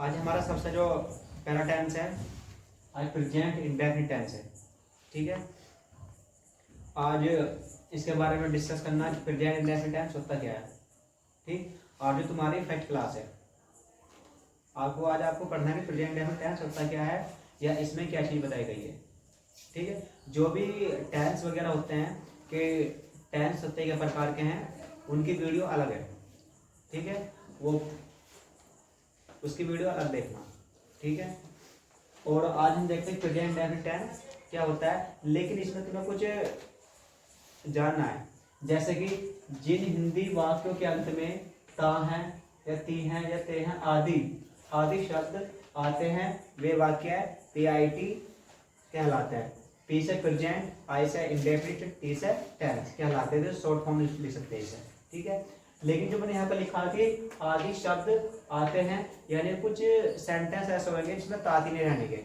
आज हमारा सबसे जो पहला टेंस है, आज प्रेजेंट इंडेफिनिट टेंस है। ठीक है, आज इसके बारे में डिस्कस करना है प्रेजेंट इंडेफिनिट टेंस होता क्या है। ठीक, और जो तुम्हारी फैक्ट क्लास है, आपको पढ़ना है कि प्रेजेंट इंडेफिनिट टेंस होता क्या है या इसमें क्या चीज़ बताई गई है। ठीक है, जो भी टेंस वगैरह होते हैं कि टेंस होते क्या प्रकार के हैं, उनकी वीडियो अलग है। ठीक है, वो उसकी वीडियो अलग देखना। ठीक है, और आज हम देखते हैं प्रेजेंट इंडेफिनिट टेंस क्या होता है, लेकिन इसमें तुम्हें कुछ जानना है। जैसे कि जिन हिंदी वाक्यों के अंत में ता है या ती है या ते हैं आदि आदि शब्द आते हैं, वे वाक्य पीआईटी कहलाते हैं। पी से प्रेजेंट, आई से इंडेफिनिट, टी से टेंस कहलाते हैं। शॉर्ट फॉर्म लिख सकते हैं इसे। ठीक है, लेकिन जो मैंने यहाँ पर लिखा कि आदि शब्द आते हैं, यानी कुछ सेंटेंस ऐसे होंगे जिसमें ताती नहीं रहने के,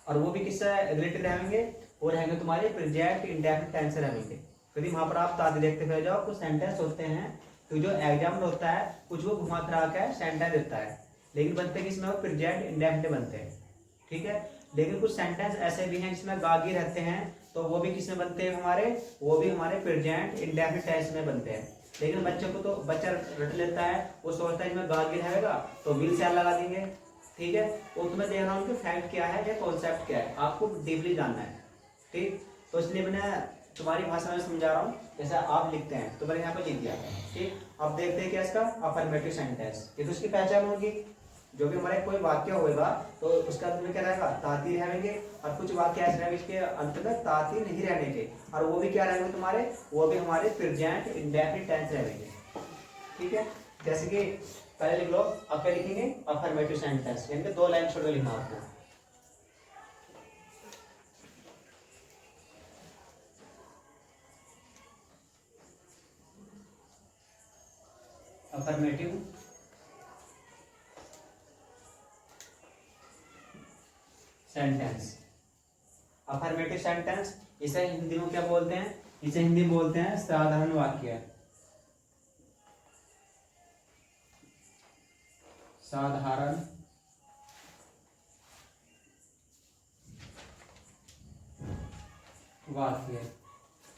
और वो भी किससे रिलेटेड रहेंगे, वो रहेंगे तुम्हारे प्रेजेंट इंडेफिनिट टेंस से रहेंगे। कभी वहां पर आप ताती देखते फिर जाओ, कुछ सेंटेंस होते हैं तो जो एग्जाम में होता है कुछ वो घुमा फिरा के सेंटेंस देता है, लेकिन बनते किसमें वो प्रेजेंट इंडेफिनिट बनते हैं। ठीक है, लेकिन कुछ सेंटेंस ऐसे भी हैं जिसमें गागी रहते हैं, तो वो भी किसमें बनते हैं हमारे, वो भी हमारे प्रेजेंट इंडेफिनिट टेंस में बनते हैं। लेकिन बच्चे को तो बच्चा रट लेता है, वो सोचता है इसमें गागी रहेगा तो विल से लगा देंगे। ठीक है, वो तुम्हें देखना उनके फैक्ट क्या है या कॉन्सेप्ट क्या है, आपको डीपली जानना है। ठीक, तो इसलिए मैंने तुम्हारी भाषा में समझा रहा हूँ, जैसे आप लिखते हैं तो मैंने यहाँ पर लिख दिया। ठीक, अब देखते हैं क्या इसका अफर्मेटिव सेंटेंस, ये तो उसकी पहचान होगी। जो भी हमारे कोई वाक्य होगा तो उसका अंत में क्या रहेगा, ताती रहेंगे, और कुछ वाक्य ऐसे रहेंगे इसके अंत में ताती नहीं रहने के, और वो भी क्या रहेंगे तुम्हारे, वो भी हमारे प्रेजेंट इंडेफिनिट टेंस रहेंगे। ठीक है, जैसे कि पहले लिख लो, अब क्या लिखेंगे अफर्मेटिव सेंटेंस, यानी कि 2 लाइन छोड़ के लिखना आपको। अफर्मेटिव सेंटेंस, अफर्मेटिव सेंटेंस इसे हिंदी में क्या बोलते हैं, इसे हिंदी में बोलते हैं साधारण वाक्य। साधारण वाक्य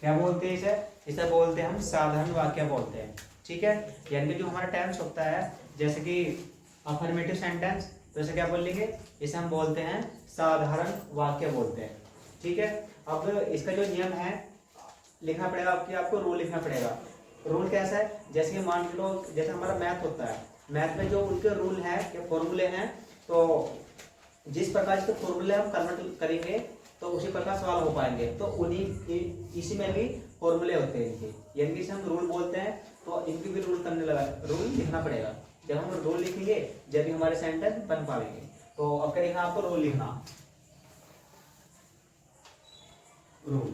क्या बोलते हैं इसे, इसे बोलते हैं हम साधारण वाक्य बोलते हैं। ठीक है, यानी कि जो हमारा टेंस होता है, जैसे कि अफर्मेटिव सेंटेंस, तो इसे क्या बोलेंगे, इसे हम बोलते हैं साधारण वाक्य बोलते हैं। ठीक है, अब इसका जो नियम है लिखना पड़ेगा, आपको रूल लिखना पड़ेगा। रूल कैसा है, जैसे कि मान लो जैसे हमारा मैथ होता है, मैथ में जो उनके रूल हैं या फॉर्मूले हैं, तो जिस प्रकार के फॉर्मूले हम कन्वर्ट करेंगे तो उसी प्रकार सवाल हो पाएंगे। तो उन्हीं इसी में भी फॉर्मूले होते हैं इनके, यानी कि इसे हम रूल बोलते हैं, तो इनके भी रूल करने लगा, रूल लिखना पड़ेगा। जब हम रूल लिखेंगे जब भी हमारे सेंटेंस बन पाएंगे। तो अब क्या लिखना आपको, रूल लिखना। रूल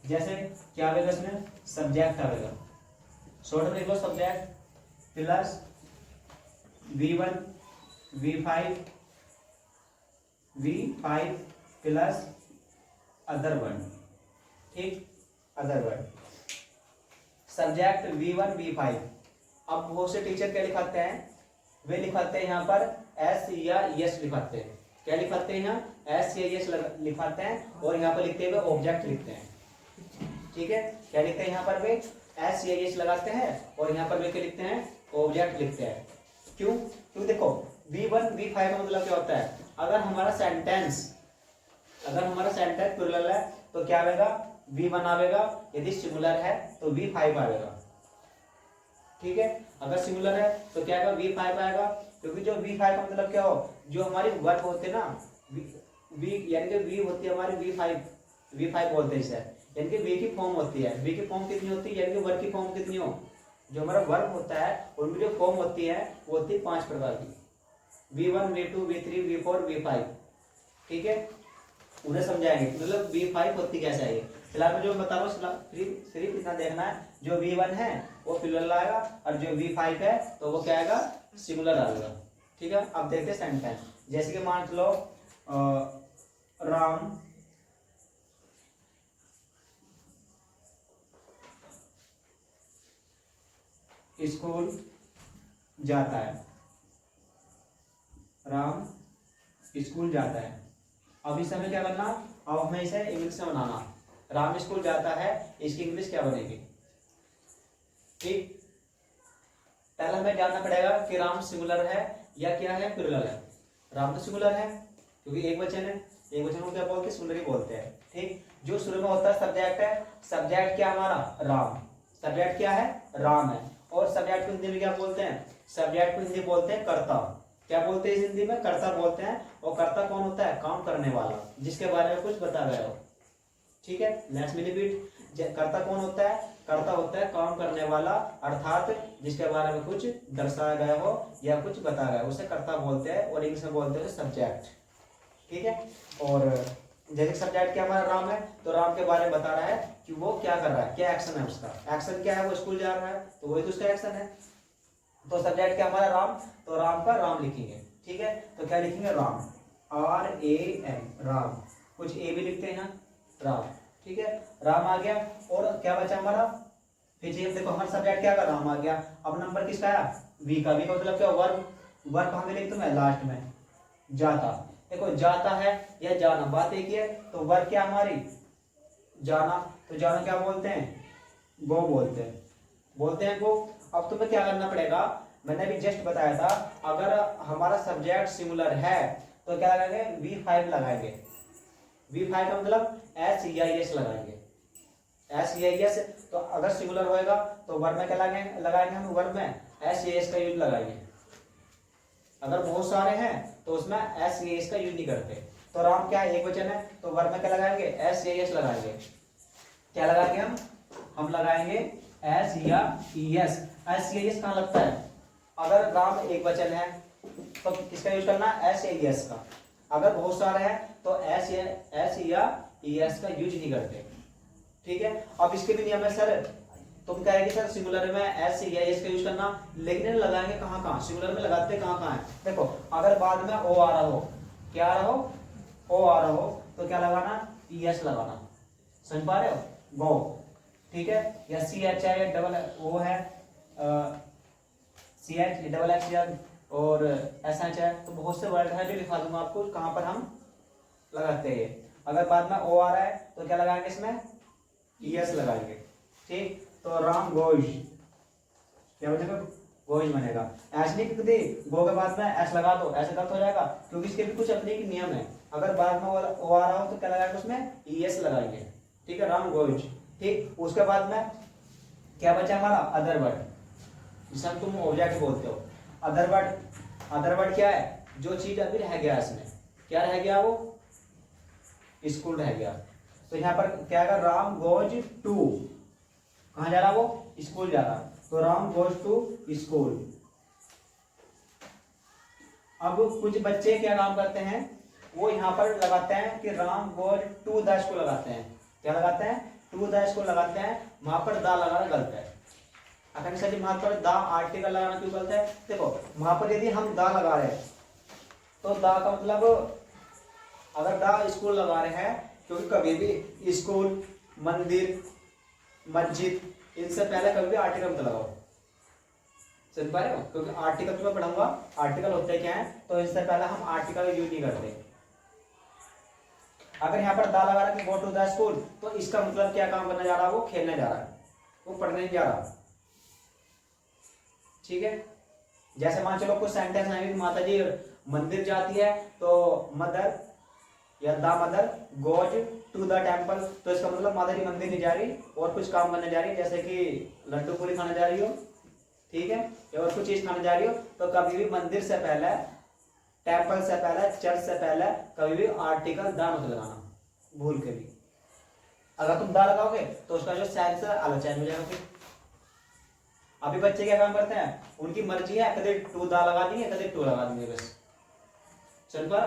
जैसे क्या आएगा इसमें, सब्जेक्ट आएगा, शॉर्ट में लिख लो subject plus V1 V5 V5 plus other word. ठीक, other word subject V1 V5। अब बहुत से टीचर क्या लिखाते हैं, वे लिखाते हैं यहाँ पर एस या यस लिखाते हैं। क्या लिखाते हैं यहाँ, एस या यस लिखाते हैं, और यहाँ पर लिखते हुए ऑब्जेक्ट लिखते हैं। ठीक है, क्या लिखते हैं यहाँ पर वे एस या यस लगाते हैं, और यहाँ पर वे क्या लिखते हैं, ऑब्जेक्ट लिखते हैं। क्यों, क्यों देखो V1 V5 का मतलब क्या होता है, अगर हमारा सेंटेंस प्लूरल है तो क्या आएगा, V1 आएगा, यदि सिंगुलर है तो V5 आएगा। ठीक है, अगर सिंगुलर है तो क्या आएगा, V5 आएगा, क्योंकि जो V5 का मतलब क्या हो, जो हमारी वर्ब होते हैं ना, यानी कि V होती है हमारी V5 बोलते हैं इसे, यानी कि V की फॉर्म होती है। V की फॉर्म कितनी होती है, यानी कि वर्ब की फॉर्म कितनी हो, जो हमारा वर्ब होता है उनमें जो फॉर्म होती है वो होती है 5 प्रकार की, V1 V2 V3 V4 V5। ठीक है, उन्हें समझाएंगे मतलब V5 होती कैसे है। फिलहाल मैं जो बता रहा हूँ सिर्फ इतना देखना है, जो V1 है वो प्लूरल आएगा, और जो V5 है तो वो क्या आएगा, सिंगुलर आएगा। ठीक है, अब देखते हैं सेंटेंस, जैसे कि मान लो राम स्कूल जाता है, स्कूल जाता है। अब इस समय क्या करना, अब हमें इसे इंग्लिश में बनाना। राम स्कूल जाता है, इसकी इंग्लिश क्या बनेगी? ठीक, पहले हमें जानना पड़ेगा कि राम सिंगुलर है या क्या है, प्लुरल है। राम तो सिंगुलर है क्योंकि एक वचन है, एक वचन को क्या बोलते हैं, सिंगुलर ही बोलते हैं। ठीक, जो शुरू में होता है सब्जेक्ट है, सब्जेक्ट क्या हमारा राम, सब्जेक्ट क्या है राम है। और सब्जेक्ट को हिंदी में क्या बोलते हैं, सब्जेक्ट को हिंदी बोलते हैं कर्ता। क्या बोलते हैं हिंदी में, कर्ता बोलते हैं। और कर्ता कौन होता है, काम करने वाला, जिसके बारे में कुछ बता गया हो। ठीक है, लेट्स मी रिपीट, कर्ता कौन होता है, कर्ता होता है काम करने वाला, अर्थात जिसके बारे में कुछ दर्शाया गया हो या कुछ बताया गया, उसे कर्ता बोलते हैं और इंग्लिश में बोलते हैं सब्जेक्ट। ठीक है, और जैसे सब्जेक्ट क्या हमारा राम है, तो राम के बारे में बता रहा है कि वो क्या कर रहा है, क्या एक्शन है उसका, एक्शन क्या है, वो स्कूल जा रहा है, तो वही तो उसका एक्शन है। तो सब्जेक्ट क्या हमारा राम, तो राम का राम लिखेंगे। ठीक है, तो क्या लिखेंगे, राम, RAM, राम, कुछ ए भी लिखते हैं ना, राम। ठीक है, राम आ गया। और क्या बचा हमारा, फिर देखो हमारा सब्जेक्ट क्या का राम आ गया। अब नंबर किसका आया, वी का। वी का मतलब क्या, वर्ब। वर्ब हमें लिख दूं मैं लास्ट में, जाता। देखो जाता है या जाना बात एक ही है, तो वर्ब क्या हमारी, जाना। तो जाना क्या बोलते हैं, गो बोलते हैं, बोलते हैं गो। अब तुम्हें क्या करना पड़ेगा, मैंने भी जस्ट बताया था, अगर हमारा सब्जेक्ट सिंगुलर है तो क्या लगाएंगे, V5 लगाएंगे। V5 का मतलब SEIS लगाएंगे, SEIS। तो अगर सिंगुलर होएगा तो वर्ब में क्या लगाएंगे हम, वर्ब में SES का यूज लगाएंगे। अगर बहुत सारे हैं तो उसमें SES का यूज नहीं करते। तो राम क्या है, एक वचन है, तो वर्ब में क्या लगाएंगे, SES लगाएंगे। क्या लगाएंगे हम लगाएंगे एस या ES। SES कहाँ लगता है, अगर राम एक वचन है तो किसका यूज करना, SES का। अगर बहुत सारे हैं तो एस या ES का यूज नहीं करते। ठीक है, अब इसके भी नियम है सर, तुम कहेंगे सर सिंगुलर में एस या एस का यूज करना, लेकिन लगाएंगे कहाँ कहाँ, सिंगुलर में लगाते कहाँ कहाँ है। देखो अगर बाद में ओ आ रहा हो, क्या आ रहा हो, ओ आ रहा हो, तो क्या लगाना, ES लगाना। समझ पा रहे हो, गो। ठीक है, या CH है या डबल ओ है, CH डबल एक्स या और SH है, तो बहुत से वर्ड है जो लिखा दूंगा आपको कहाँ पर हम लगाते हैं। अगर बाद में ओ आ रहा है तो क्या लगाएंगे इसमें, ES लगाएंगे। ठीक, तो राम गोज, क्या बनेगा, गोज बनेगा। ऐसे नहीं कि गो के बाद में एस लगा दो, ऐसे गलत हो जाएगा, क्योंकि इसके भी कुछ अपने नियम है। अगर बाद में ओ आ रहा हो तो क्या लगाएंगे उसमें, ES लगाएंगे। ठीक है, राम गोज। ठीक, उसके बाद में क्या बचा हमारा, अदर वर्ड, जिसे हम तुम ऑब्जेक्ट बोलते हो। अदर वर्ड, अदर वर्ड क्या है, जो चीज अभी रह गया इसमें, क्या रह गया, वो स्कूल रह गया। तो यहाँ पर क्या है, राम गोज टू, कहाँ जा रहा, वो स्कूल जा रहा, तो राम गोज टू स्कूल। अब कुछ बच्चे क्या काम करते हैं, वो यहाँ पर लगाते हैं कि Ram goes to the school लगाते हैं। क्या लगाते हैं, टू द स्कूल लगाते हैं, वहां पर दा लगाना गलत है। अगर सर वहां पर दा आर्टिकल लगाना क्यों गलत है, देखो वहां पर यदि हम दा लगा रहे हैं तो दा का मतलब, अगर दा स्कूल लगा रहे हैं, क्योंकि कभी भी स्कूल, मंदिर, मस्जिद, इनसे पहले कभी भी आर्टिकल मत लगाओ। समझ पा रहे हो, क्योंकि आर्टिकल में पढ़ाऊंगा, आर्टिकल होते क्या है, तो इससे पहले हम आर्टिकल यूज नहीं करते। अगर यहाँ पर दा लगा रहा है कि गो टू द स्कूल, तो इसका मतलब क्या काम करने जा रहा है, वो खेलने जा रहा है, वो पढ़ने नहीं जा रहा। ठीक है, जैसे मान चलो कुछ सेंटेंस है, माता जी मंदिर जाती है, तो मदर या the mother goes to the temple, तो इसका मतलब माता जी मंदिर नहीं जा रही और कुछ काम करने जा रही है, जैसे कि लड्डू पूरी खाने जा रही हो, ठीक है, या और कुछ चीज खाने जा रही हो, तो कभी भी मंदिर से पहले, टेम्पल से पहले, चर्च से पहले कभी भी आर्टिकल द मत लगाना, भूल के भी। अगर तुम द लगाओगे तो उसका जो सेंस है अलग चेंज हो जाएगा। फिर अभी बच्चे क्या काम करते हैं, उनकी मर्जी है, कभी टू द लगा देंगे, कभी टू लगा देंगे, बस। चल पा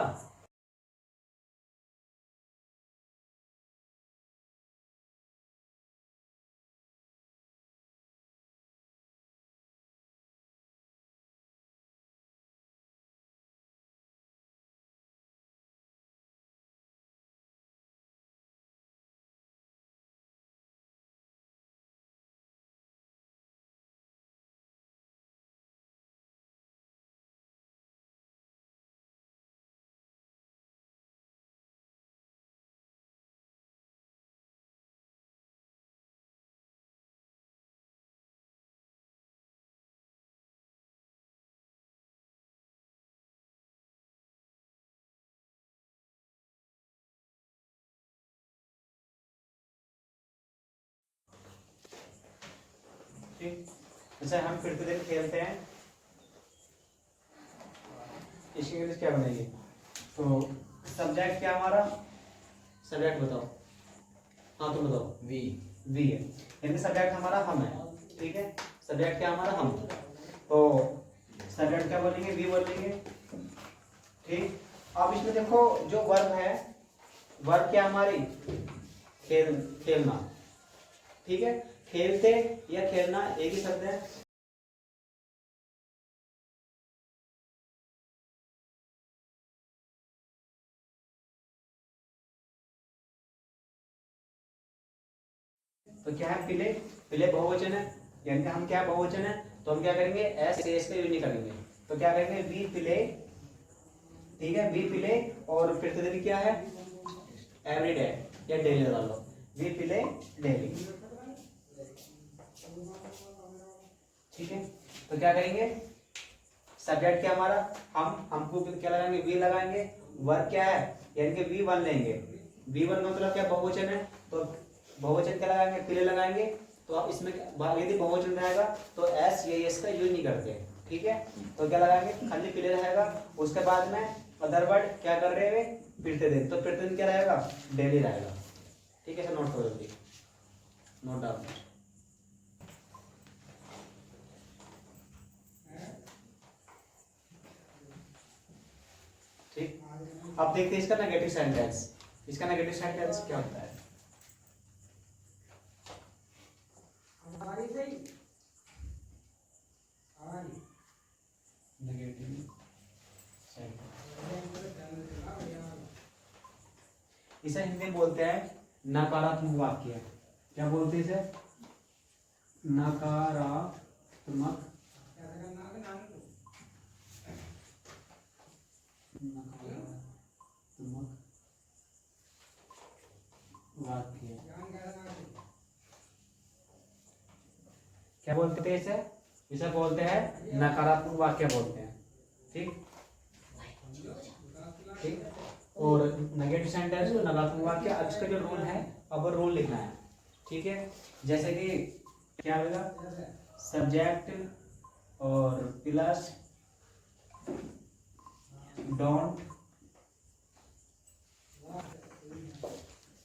ठीक, जैसे हम फिरते दिन खेलते हैं, इसकी इंग्लिश क्या बनेगी? तो सब्जेक्ट क्या हमारा, सब्जेक्ट बताओ, हाँ तुम बताओ। वी है, यानी सब्जेक्ट हमारा हम है, ठीक है, सब्जेक्ट क्या हमारा हम, तो सब्जेक्ट क्या बोलेंगे? वी बोलेंगे, ठीक। अब इसमें देखो जो वर्ब है, वर्ब क्या हमारी? खेलना, ठीक है, खेलते या खेलना एक ही शब्द है। तो क्या है? पिले, पिले बहुवचन है, यानी कि हम क्या बहुवचन है, तो हम क्या करेंगे? एस का यूज नहीं करेंगे, तो क्या करेंगे? वी पिले, ठीक है, वी पिले, और फिर से क्या है? एवरीडे या डेली लगा लो, वी पिले डेली, ठीक है। तो क्या करेंगे? सब्जेक्ट क्या हमारा? हमको क्या लगाएंगे? वी लगाएंगे। वर्ब क्या है? यानी कि वी वन लेंगे, वी वन मतलब क्या? बहुवचन है, तो बहुवचन क्या लगाएंगे? पिले लगाएंगे। तो अब इसमें यदि बहुवचन रहेगा तो एस या एस का यूज नहीं करते, ठीक है, तो क्या लगाएंगे? खाली पिले रहेगा। उसके बाद में अदर वर्ड क्या कर रहे हैं? फिरते दिन, तो फिरते दिन क्या रहेगा? डेली रहेगा, ठीक है। नोट करो जल्दी, नोट डाउन, ठीक। अब देखते हैं इसका नेगेटिव सेंटेंस, इसका नेगेटिव सेंटेंस क्या होता है? नेगेटिव इसे हिंदी में बोलते हैं नकारात्मक वाक्य। क्या बोलते हैं इसे? नकारात्मक, नकारात्मक वाक्य क्या बोलते थे इसे? इसे बोलते हैं नकारात्मक वाक्य बोलते हैं, ठीक, ठीक। और नेगेटिव सेंटेंस और नकारात्मक वाक्य, अब इसका जो रूल है, अब रूल लिखना है, ठीक है। जैसे कि क्या होगा? सब्जेक्ट और plus don't,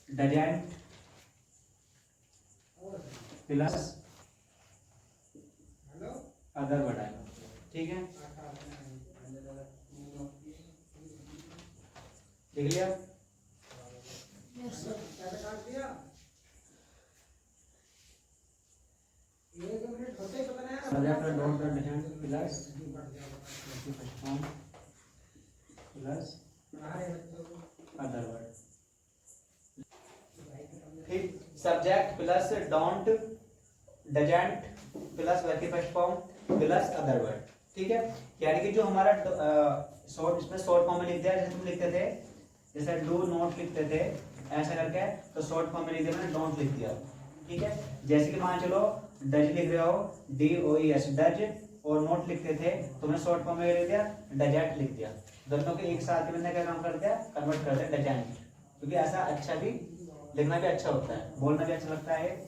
doesn't, plus other word आएगा, ठीक है, लिख लिया? सब्जेक्ट और don't, doesn't, plus plus other word, ठीक। Subject plus don't, doesn't plus verb की first form plus other word, ठीक है। यानी कि जो हमारा शॉर्ट, इसमें शॉर्ट फॉर्म में लिख दिया, जैसे तुम लिखते थे, जैसे डू नॉट लिखते थे ऐसा करके, तो शॉर्ट फॉर्म में लिख दिया, मैंने डोंट लिख दिया, ठीक है। जैसे कि मान चलो डज लिख रहे हो, DOES डज, और नोट लिखते थे तो मैंने शॉर्ट फॉर्म में लिख दिया, डजेंट लिख दिया। दोनों के एक साथ मैंने क्या काम कर दिया? कन्वर्ट कर दिया डजेंट, क्योंकि ऐसा अच्छा भी, लिखना भी अच्छा होता है, बोलना भी अच्छा लगता है।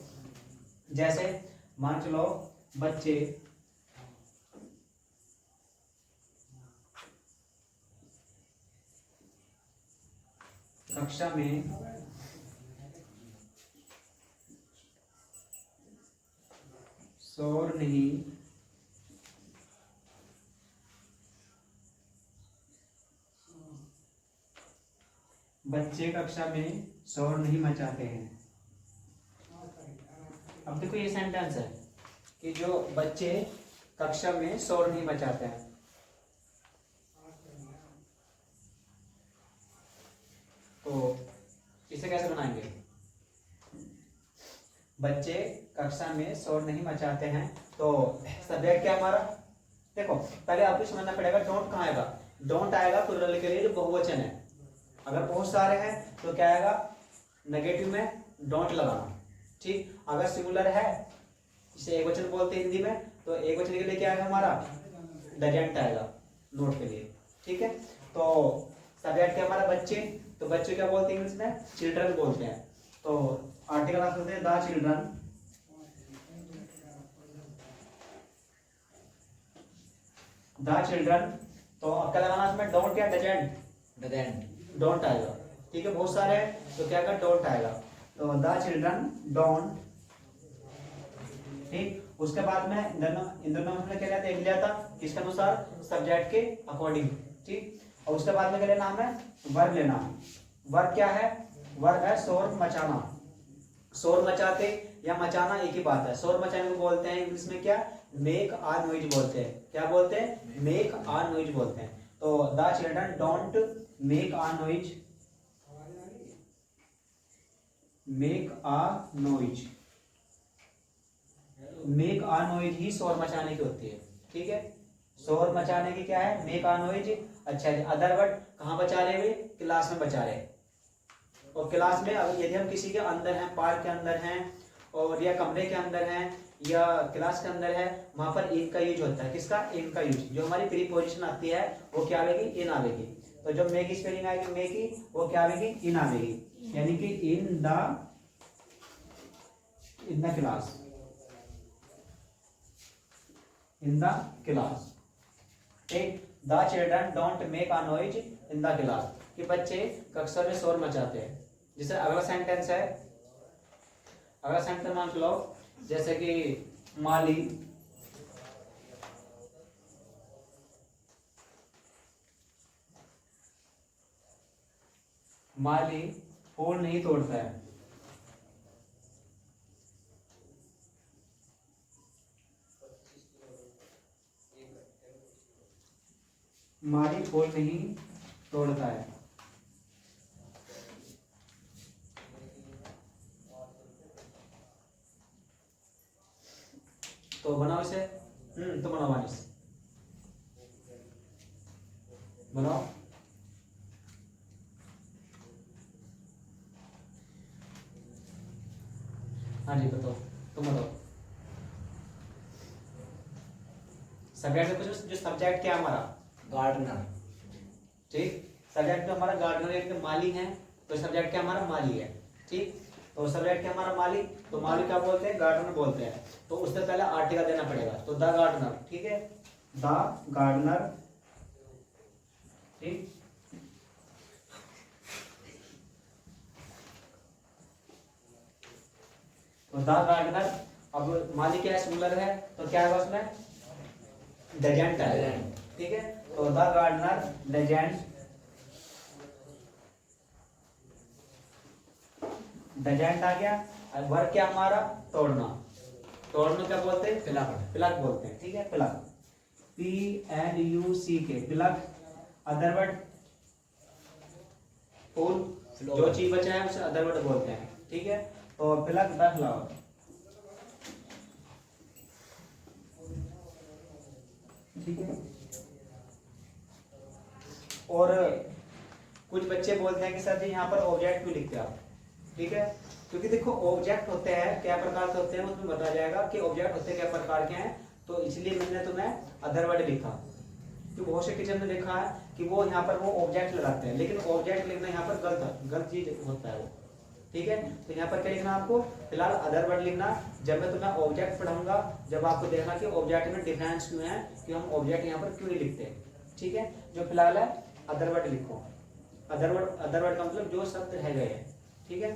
जैसे मान चलो बच्चे कक्षा में शोर नहीं बच्चे कक्षा में शोर नहीं मचाते हैं। अब देखो ये सेंटेंस है कि जो बच्चे कक्षा में शोर नहीं मचाते हैं, तो इसे कैसे बनाएंगे? बच्चे कक्षा में शोर नहीं मचाते हैं, तो सब्जेक्ट क्या हमारा? देखो पहले आपको समझना पड़ेगा डोंट कहाँ आएगा। डोंट आएगा प्लुरल के लिए जो बहुवचन है, अगर बहुत सारे हैं तो क्या आएगा? नेगेटिव में डोंट लगाना, ठीक। अगर सिंगुलर है, इसे एक वचन बोलते हैं हिंदी में, तो एक वचन के लिए क्या आएगा हमारा? डजेंट आएगा नोट के लिए, ठीक है। तो सब्जेक्ट क्या हमारा? बच्चे, तो बच्चे क्या बोलते हैं इंग्लिश में? चिल्ड्रन बोलते हैं। तो आर्टिकल आप सकते हैं द चिल्ड्रन, द चिल्ड्रन, तो अब क्या लगाना इसमें, डोंट या डजेंट, डोंट आएगा, ठीक है, बहुत सारे हैं तो क्या कर, डोंट आएगा, तो द चिल्ड्रन डोंट, ठीक। उसके बाद में इन दोनों में क्या लिया था, एक लिया था किसके अनुसार, सब्जेक्ट के अकॉर्डिंग, ठीक। और उसके बाद में क्या लेना हमें, वर्ब लेना। वर्ब क्या है, वर्ब है शोर मचाना, शोर मचाते या मचाना एक ही बात है। शोर मचाने को बोलते हैं इंग्लिश में क्या, मेक आ नॉइज बोलते हैं, क्या बोलते हैं, मेक आ नॉइज बोलते हैं। तो the children don't make a noise, make a noise, make a noise ही शोर मचाने की होती है, ठीक है। शोर मचाने की क्या है, मेक आ नॉइज। अच्छा जी, अदर वर्ड कहाँ बचा रहे हुए, क्लास में बचा रहे। और क्लास में अगर यदि हम किसी के अंदर हैं, पार्क के अंदर हैं, और या कमरे के अंदर हैं, या क्लास के अंदर है, वहां पर इन का यूज होता है। किसका, इन का यूज। जो हमारी प्रीपोजिशन आती है वो क्या आवेगी, इन आवेगी। तो जब मे की स्पेलिंग आएगी मे की, वो क्या आवेगी, इन आवेगी, यानी कि in the class, in the class, ठीक। The children don't make a noise in the class, कि बच्चे कक्षा में शोर मचाते हैं। जैसे अगला सेंटेंस है, अगला सेंटेंस मान लो जैसे कि माली, माली फूल नहीं तोड़ता है, माली फूल नहीं तोड़ता है, तो बनाओ इसे, तो बनाओ वानिस, बनाओ। हाँ जी बताओ, तुम बताओ। सब्जेक्ट से पूछो, जो सब्जेक्ट क्या है हमारा, गार्डनर, ठीक। सब्जेक्ट में हमारा गार्डनर एक माली है, तो सब्जेक्ट क्या हमारा, माली है, ठीक। तो सब्जेक्ट क्या हमारा, माली, तो माली क्या बोलते हैं, गार्डनर बोलते हैं। तो उससे पहले आर्टिकल देना पड़ेगा, तो द गार्डनर, ठीक है, द गार्डनर, ठीक। तो द गार्डनर, अब माली क्या है, सिंगुलर है, तो क्या है उसमें, डजेंट है, ठीक है। तो द गार्डनर डजेंट, डजेंट आ गया। वर्क क्या हमारा, तोड़ना, तोड़ना क्या बोलते हैं, पिलक, पिलक बोलते हैं, ठीक है, पिलक, PLUCK, पिलक। अदर वर्ड फूल, जो चीज बचा है उसे अदर वर्ड बोलते हैं, ठीक है। तो पिलक द फ्लावर, ठीक है। और कुछ बच्चे बोलते हैं कि सर जी यहाँ पर ऑब्जेक्ट भी लिखते हैं आप, ठीक है, क्योंकि देखो ऑब्जेक्ट होते हैं क्या प्रकार के होते हैं, उसमें बताया जाएगा कि ऑब्जेक्ट होते हैं क्या प्रकार के हैं। तो इसलिए मैंने तुम्हें अदर वर्ड लिखा, तो बहुत से टीचर ने देखा है कि वो यहाँ पर वो ऑब्जेक्ट लगाते हैं, लेकिन ऑब्जेक्ट लिखना यहाँ पर गलत चीज होता है वो, ठीक है। तो यहाँ पर क्या लिखना आपको, फिलहाल अदर वर्ड लिखना। जब मैं तुम्हें ऑब्जेक्ट पढ़ाऊंगा, जब आपको देखना कि ऑब्जेक्ट में डिफरेंस क्यों है, कि हम ऑब्जेक्ट यहाँ पर क्यों नहीं लिखते, ठीक है। जो फिलहाल है अदर वर्ड लिखो, अदर वर्ड का मतलब जो शब्द रह गए हैं, ठीक है।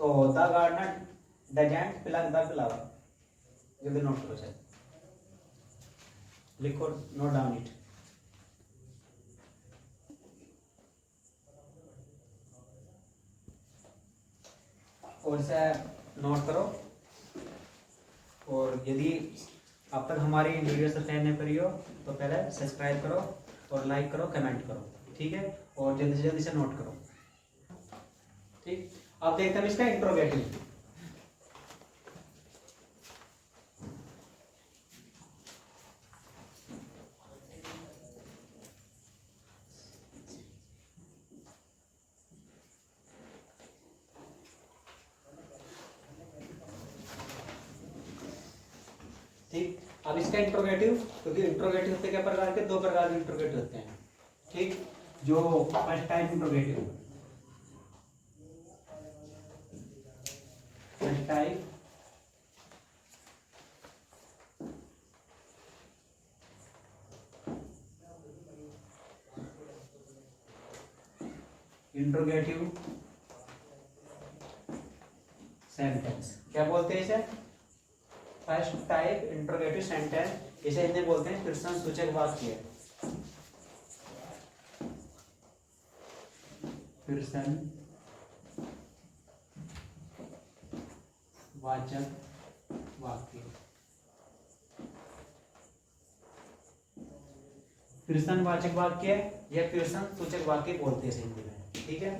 तो the gardener doesn't plug the flower, जल्दी नोट करो सर, लिखो, नोट डाउन इट। और से नोट करो। और यदि अब तक हमारी वीडियो सब्सक्राइब नहीं करी हो तो पहले सब्सक्राइब करो और लाइक करो, कमेंट करो, ठीक है। और जल्दी से जल्दी से नोट करो, ठीक। अब देखते हैं इसका इंट्रोगेटिव। ठीक, अब इसका इंट्रोगेटिव, क्योंकि इंट्रोगेटिव होते क्या प्रकार के, दो प्रकार के इंट्रोगेटिव होते हैं, ठीक। जो first type interrogative, first type interrogative sentence, क्या बोलते हैं इसे? फर्स्ट टाइप इंट्रोगेटिव सेंटेंस, इसे इन्हें बोलते हैं प्रश्नसूचक वाक्य। प्रश्नवाचक वाक्य, प्रश्नवाचक वाक्य या प्रश्नसूचक वाक्य बोलते हैं हिंदी में, ठीक है?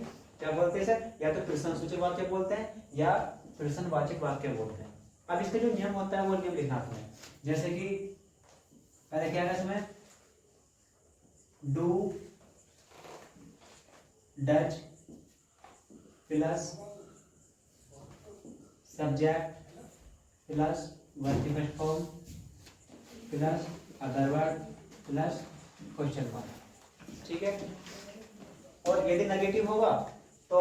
क्या बोलते हैं सर? या तो प्रश्नसूचक वाक्य बोलते हैं या प्रश्नवाचक वाक्य बोलते हैं। अब इसका जो नियम होता है वो नियम लिखना है, जैसे कि पहले क्या है इसमें, do does plus subject plus verb की first form plus other word plus question mark, ठीक है? और यदि नेगेटिव होगा तो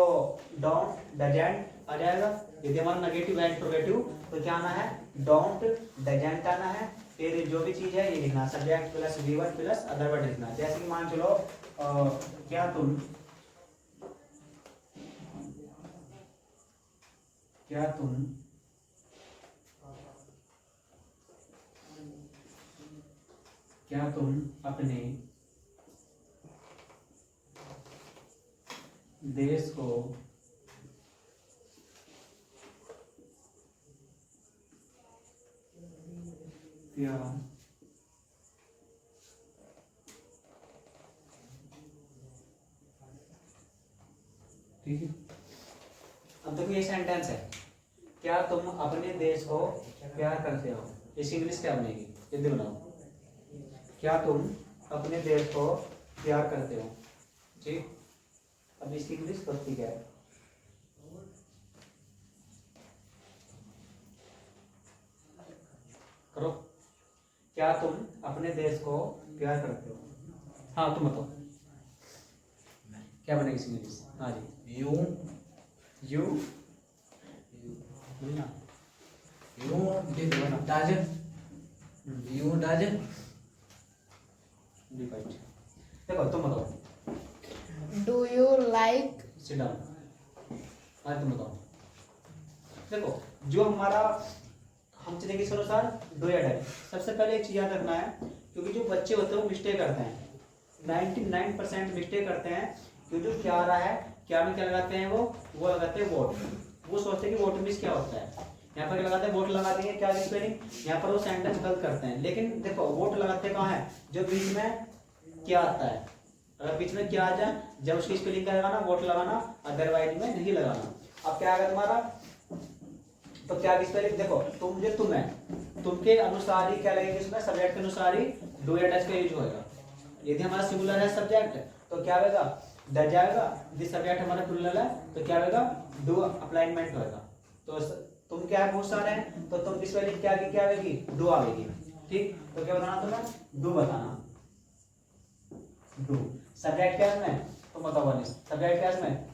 डोंट डजेंट आ जाएगा। यदि हमारा नेगेटिव है इंट्रोगेटिव तो क्या आना है? डोंट डजेंट आना है। फिर जो भी चीज है ये लिखना, subject plus verb plus other word लिखना। जैसे कि मान चलो क्या तुम अपने देश को प्यार ठीक है? अब देखो ये सेंटेंस है, क्या तुम अपने देश को प्यार करते हो? इस इंग्लिश क्या बनेगी? जल्दी बनाओ। क्या तुम अपने देश को प्यार करते हो? ठीक, अब इसकी इंग्लिश करती क्या है? करो। क्या तुम अपने देश को प्यार करते हो? हाँ तुम बताओ क्या बनेगी इसकी इंग्लिश? हाँ जी, यू यू देखो तुम बताओ। Do you like? Sit down. हाँ तुम बताओ। देखो जो हमारा हम चलेंगे इस अनुसार डू या डज। सबसे पहले एक चीज याद रखना है, क्योंकि जो बच्चे होते हैं वो मिस्टेक करते हैं, 99% मिस्टेक करते हैं। क्योंकि जो क्या आ रहा है, क्या में क्या लगाते हैं वो लगाते हैं वोट। वो सोचते हैं कि वोट मीन्स क्या होता है, यहाँ पर लगाते हैं वोट लगा देंगे, क्या स्पेलिंग, यहाँ पर वो सेंटेंस गलत करते हैं। लेकिन देखो वोट लगाते कहाँ है? जो बीच में क्या आता है, अगर बीच में क्या आ जाए जब उसकी स्पेलिंग का लगाना, वोट लगाना, अदरवाइज में नहीं लगाना। अब क्या आएगा तुम्हारा? तो क्या की स्पेलिंग देखो, तुम जो तुम है, तुम के अनुसार ही क्या लगेगा इसमें, सब्जेक्ट के अनुसार ही डू या डज का यूज होगा। यदि हमारा सिंगुलर है सब्जेक्ट तो क्या होगा? डज आएगा। यदि सब्जेक्ट हमारा प्लूरल है तो क्या होगा? डू अप्लाइमेंट होगा। तो तुम क्या है बहुत सारे हैं, तो तुम की स्पेलिंग क्या की क्या आएगी? डू आएगी। ठीक, तो क्या बताना तुम्हें? डू बताना। डू सब्जेक्ट क्या है इसमें? तुम बताओ अनिश, सब्जेक्ट क्या है इसमें?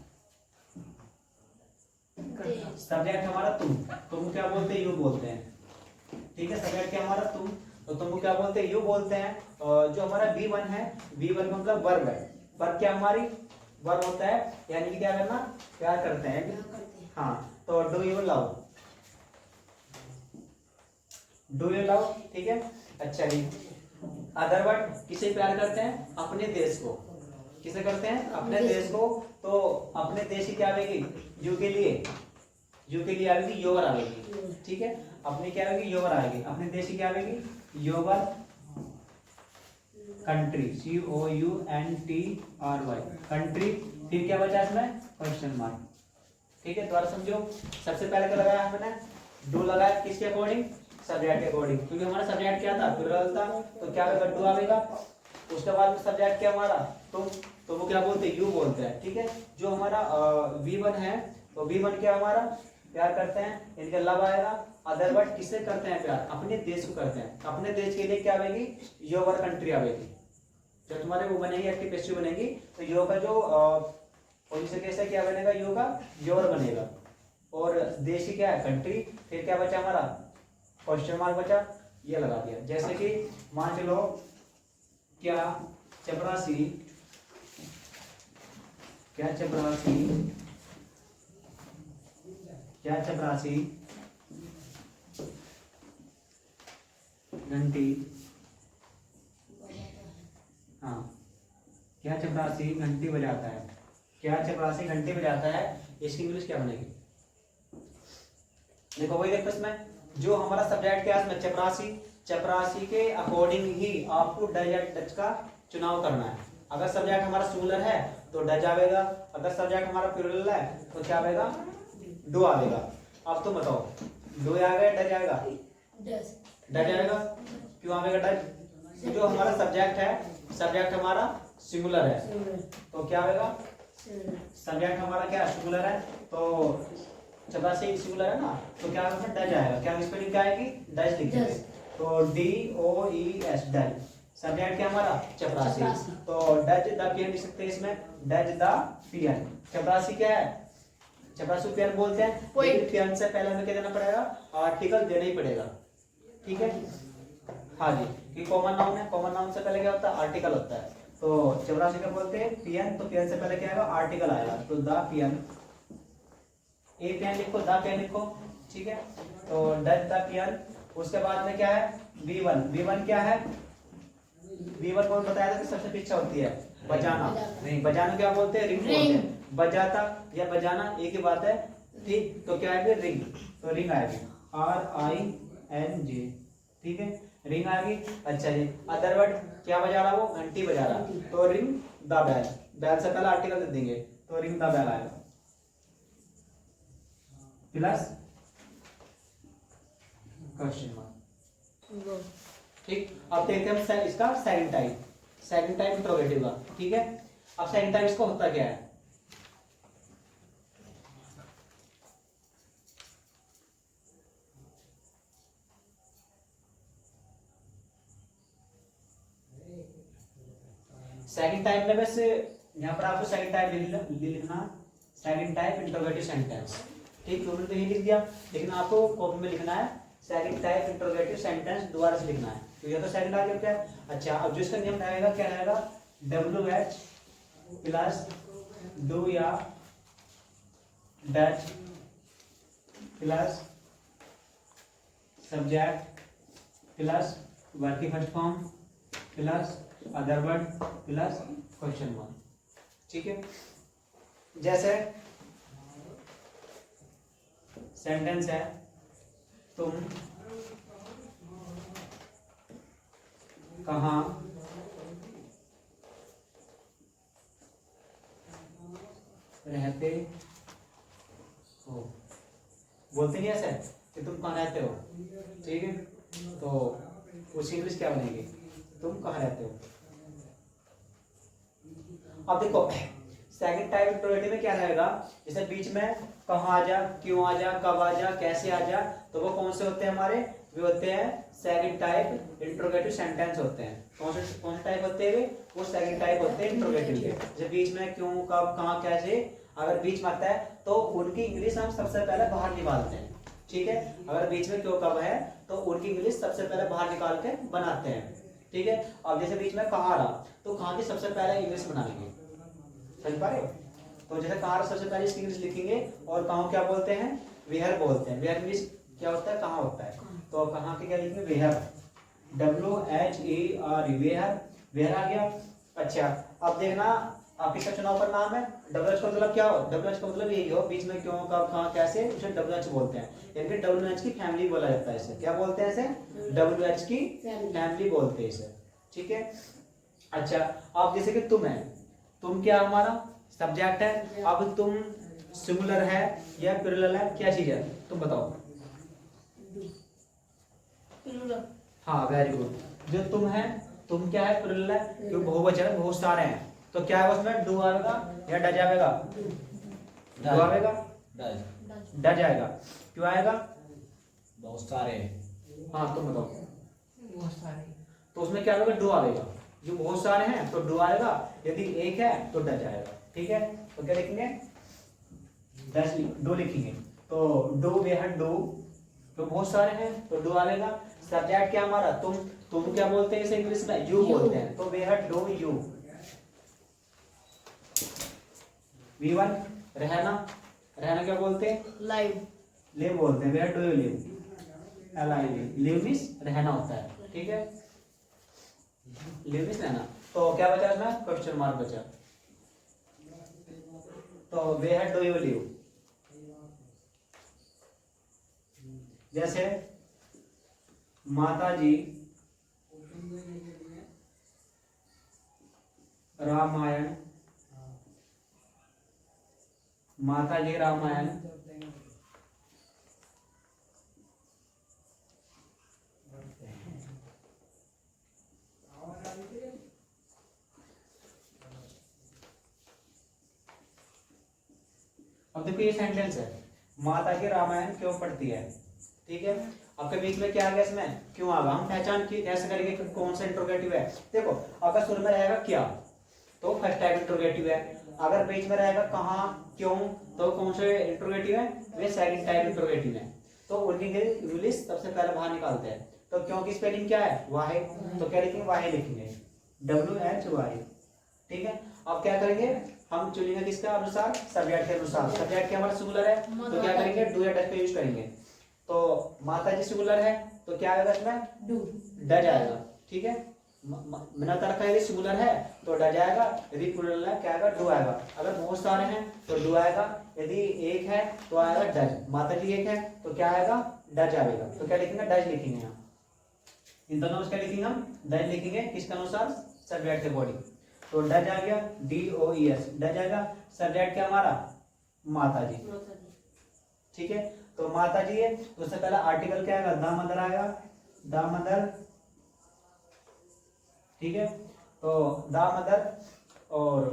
सब्जेक्ट हमारा तुम क्या बोलते हैं? यू बोलते हैं। ठीक है, सब्जेक्ट क्या हमारा तुम, तो तुम क्या बोलते हैं? यू बोलते हैं। और जो हमारा V1 है, V1 का मतलब वर्ब है। वर्ब क्या हमारी? वर्ब होता है, यानी कि क्या करना, प्यार करते हैं। हाँ, तो do you love, do you love, ठीक है। अच्छा जी, अदर वर्ड किसे प्यार करते हैं? अपने देश को। किसे करते हैं? अपने देश को। तो अपने देश की क्या आएगी? यू के लिए, यू के लिए आएगी योर आएगी। ठीक है, अपनी क्या आएगी? योर आएगी। अपने देश की क्या आएगी? Your country, COUNTRY country. फिर क्या बचा इसमें? Question mark. ठीक है, दोबारा समझो। सबसे पहले क्या लगाया हमने? डू लगाया, किसके अकॉर्डिंग? सब्जेक्ट के अकॉर्डिंग, क्योंकि हमारा सब्जेक्ट क्या था? प्लूरल था, तो क्या होगा? डू आएगा। उसके बाद सब्जेक्ट क्या हमारा? तुम, तो वो क्या बोलते हैं? यू बोलते हैं। ठीक है, जो हमारा V1 है, तो V1 क्या हमारा? प्यार करते हैं, इनका लव आएगा। अदर वर्ड किससे करते हैं प्यार? अपने देश को करते हैं। अपने देश के लिए क्या आएगी? योर कंट्री आएगी। जब तुम्हारे वो बनेगी, एक्टिव पैसिव बनेगी, तो यो का जो पोजीशन कैसे क्या बनेगा? यो का योर बनेगा। और देश की क्या है? कंट्री। फिर क्या बचा हमारा? क्वेश्चन मार्क बचा, ये लगा दिया। जैसे कि मान चलो, क्या चपरासी क्या चपरासी, क्या चपरासी घंटी, हाँ क्या चपरासी घंटी बजाता है, क्या चपरासी घंटी बजाता है, इसकी इंग्लिश क्या बनेगी? देखो वही देखो इसमें जो हमारा सब्जेक्ट क्या है इसमें चपरासी, चपरासी के अकॉर्डिंग ही आपको डज या डच का चुनाव करना है। अगर सब्जेक्ट हमारा सिंगुलर है तो डज आवेगा, अगर सब्जेक्ट हमारा प्लूरल है तो क्या आवेगा? डू आवेगा। अब तुम बताओ डू आएगा डज आएगा? डज आएगा। क्यों आवेगा डज? जो हमारा सब्जेक्ट है, सब्जेक्ट हमारा सिंगुलर है तो क्या आवेगा? सब्जेक्ट हमारा क्या सिंगुलर है तो चपरासी सिंगुलर है ना, तो क्या होगा? डज आएगा। क्या स्पेलिंग क्या आएगी? डज लिखेंगे तो DOES डज। सब्जेक्ट क्या हमारा? चपरासी, तो डज द पियन लिख सकते हैं इसमें, डज द पियन। चपरासी क्या है? चपरासी पियन बोलते हैं, लेकिन पियन से पहले हमें क्या देना पड़ेगा? आर्टिकल देना ही पड़ेगा, ठीक है? हाँ जी, कि कॉमन नाउन है, कॉमन नाउन से पहले क्या होता है? आर्टिकल होता है। तो चपरासी क्या बोलते हैं? पियन, तो पियन से पहले क्या आएगा? आर्टिकल आएगा, तो द पियन। ए पियन लिखो, द पियन लिखो, ठीक है? तो डज द पियन। उसके बाद में क्या है? V1, V1 क्या है? V1 कौन बताया था कि सबसे पीछे होती है? बजाना। नहीं, बजाना क्या बोलते हैं? रिंग बोलते हैं। बजाता या बजाना एक ही बात है, ठीक? तो क्या आएगी? रिंग, तो रिंग आएगी RING, ठीक है? रिंग आ गई। अच्छा जी, अदर वर्ड क्या बजा रहा? वो घंटी बजा रहा, तो रिंग द बेल। बेल से पहले आर्टिकल दे देंगे तो रिंग द बेल आएगा प्लस क्वेश्चन मार्क, ठीक? अब देखते हैं हम इसका second type, second type interrogative का, ठीक है? अब सेकंड टाइप इसका होता क्या है? सेकंड टाइप में बस यहाँ पर आपको सेकंड टाइप लिखना, सेकंड टाइप इंट्रोगेटिव सेंटेंस, ठीक? उन्होंने तो ये लिख दिया, लेकिन आपको कॉपी में लिखना है सेकंड टाइप इंट्रोगेटिव सेंटेंस, दोबारा से लिखना है। तो ये तो सेकंड आ गया क्या? अच्छा, अब जो इसका नियम रहेगा क्या रहेगा? WH प्लस डू या does plus subject plus verb की first form plus other word plus question mark, ठीक है? जैसे सेंटेंस है, तुम कहाँ रहते हो? बोलते नहीं ऐसे कि तुम कहाँ रहते हो, ठीक है? तो उसकी इंग्लिश क्या बनेगी? तुम कहाँ रहते हो? अब देखो सेकंड टाइप इंट्रोगेटिव में क्या रहेगा? जैसे बीच में कहाँ आ जा, क्यों आ जा, कब आ जा, कैसे आ जा, तो वो कौन से होते हैं हमारे? वे होते हैं सेकंड टाइप इंट्रोगेटिव सेंटेंस होते हैं। कौन से टाइप होते हैं? वो सेकंड टाइप होते हैं इंट्रोगेटिव के। जैसे बीच में क्यों, कब, कहाँ, कैसे अगर बीच में आता है तो उनकी इंग्लिश हम सबसे पहले बाहर निकालते हैं, ठीक है? अगर बीच में क्यों, कब है तो उनकी इंग्लिश सबसे पहले बाहर निकाल के बनाते हैं, ठीक है? अब जैसे बीच में कहाँ रहा तो कहाँ की सबसे पहले इंग्लिश बनाएंगे, समझ पा रहे हो? तो जैसे कहाँ सबसे पहले इसकी इंग्लिश लिखेंगे, और कहाँ क्या बोलते हैं? वेयर बोलते हैं। वेयर इंग्लिश क्या होता है? कहाँ होता है, तो कहाँ के क्या लिखेंगे? वेयर, WHER, वेयर, वेयर आ गया। अच्छा, अब देखना आप किसका चुनाव का नाम है? WH का मतलब क्या हो? WH का मतलब यही हो, बीच में क्यों, कब, कहाँ, कैसे, उसे WH बोलते हैं। यानी कि WH की फैमिली बोला जाता है इसे। क्या बोलते हैं इसे? WH की फैमिली बोलते हैं इसे, ठीक है? अच्छा, अब जैसे कि तुम है, तुम क्या हमारा सब्जेक्ट है। अब तुम सिंगुलर है या प्लूरल है? क्या चीज है? तुम बताओ। हाँ, वेरी गुड। जो तुम है, तुम क्या है? प्लूरल है, क्यों? बहुवचन, बहुत सारे हैं, तो क्या है उसमें? डू आएगा या डज आएगा? डू आएगा, डज आएगा। क्यों आएगा? बहुत सारे। हाँ, तुम बताओ। बहुत सारे, तो उसमें क्या आएगा? डू आएगा। जो बहुत सारे हैं तो डू आएगा, यदि एक है तो डज आएगा, ठीक है? तो क्या लिखेंगे? डज, डू लिखेंगे। तो डू, वे हैं डू, तो बहुत सारे हैं तो डू आएगा। सब्जेक्ट क्या हमारा? तुम क्या बोलते हैं इसे इंग्लिश में? यू बोलते हैं, तो वे हैं डू यू। V1 रहना, रहना क्या बोलते हैं? live, लिव बोलते हैं। Where do you live? LIV, live means रहना होता है, ठीक है, लिव मींस रहना। तो क्या बचा इसमें? क्वेश्चन मार्क बचा। तो वेयर डू यू लिव, जैसे माता जी रामायण, माता जी रामायण अब देखो ये सेंटेंस है, माता जी रामायण क्यों पढ़ती है, ठीक है। आपके बीच में क्या आ गया इसमें? क्यों आ गया। हम पहचान की कैसे करेंगे कि कौन सा इंट्रोगेटिव है? देखो अगर शुरू में रहेगा क्या तो फर्स्ट टाइप इंट्रोगेटिव है, अगर बीच में रहेगा कहाँ क्यों तो कौन सा इंट्रोगेटिव है? वे सेकंड टाइप इंट्रोगेटिव है। तो उनकी इंग्लिश सबसे पहले बाहर निकालते हैं। तो क्यों की स्पेलिंग क्या है? वाहे, तो क्या लिखेंगे? वाहे लिखेंगे, WHY, ठीक है। अब क्या करेंगे? हम चुनेंगे किसका अनुसार? सब्जेक्ट के अनुसार। सब्जेक्ट क्या हमारा सिंगुलर है तो क्या करेंगे? डू या डज का यूज करेंगे। तो माता जी सिंगुलर है तो क्या आएगा इसमें? do, डज आएगा, ठीक है। बिना तरह का यदि सिंगुलर है तो डज आएगा, यदि प्लूरल है क्या आएगा? डू आएगा। अगर बहुत सारे हैं तो डू आएगा, यदि एक है तो आएगा डज। माता जी एक है तो क्या आएगा? डज आएगा। तो क्या लिखेंगे? डज लिखेंगे यहाँ। इन दोनों में क्या लिखेंगे हम? डज लिखेंगे, किसके अनुसार? सब्जेक्ट के अकॉर्डिंग। तो डज आ गया, DOES, डज आएगा। सब्जेक्ट क्या हमारा? माता जी, ठीक है। तो माता जी है तो उससे पहला आर्टिकल क्या आएगा? द मदर आएगा, द मदर, ठीक है। तो द मदर और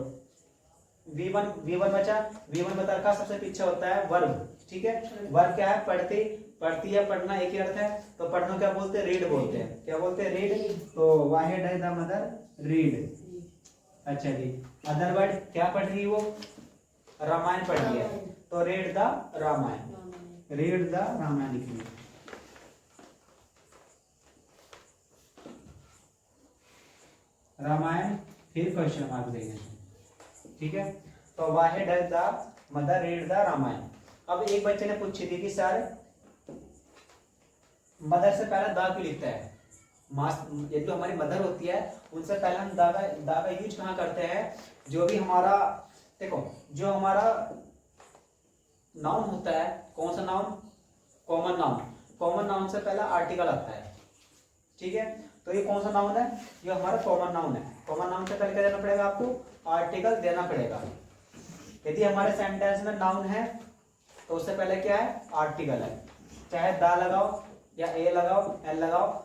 V1 बचा। V1 मदर का सबसे पीछे होता है वर्ब, ठीक है। वर्ब क्या है? पढ़ती, पढ़ती है, पढ़ना एक ही अर्थ है। तो पढ़ना क्या बोलते हैं? रीड बोलते हैं। क्या बोलते हैं? रीड। तो वाहिड है द मदर, रीड। अच्छा जी, अदर वर्ड क्या पढ़ रही है वो? रामायण पढ़ रही है तो read the Ramayana, read the Ramayana लिखिए। रामायण फिर क्वेश्चन मार्क देंगे, ठीक है। तो वाहिड है the mother read the Ramayana. अब एक बच्चे ने पूछी थी कि सर मदर से पहले द क्यों लिखता है? ये जो हमारी मदर होती है उनसे पहले हम दा का यूज कहाँ करते हैं? जो भी हमारा, देखो जो हमारा नाउन होता है, कौन सा noun? Common noun. Common noun से पहला आर्टिकल आता है, ठीक है। तो ये कौन सा नाउन है? ये हमारा कॉमन नाउन है। कॉमन नाउन से पहले क्या देना पड़ेगा आपको? आर्टिकल देना पड़ेगा। यदि हमारे सेंटेंस में नाउन है तो उससे पहले क्या है? आर्टिकल है। चाहे दा लगाओ या ए लगाओ, एल लगाओ,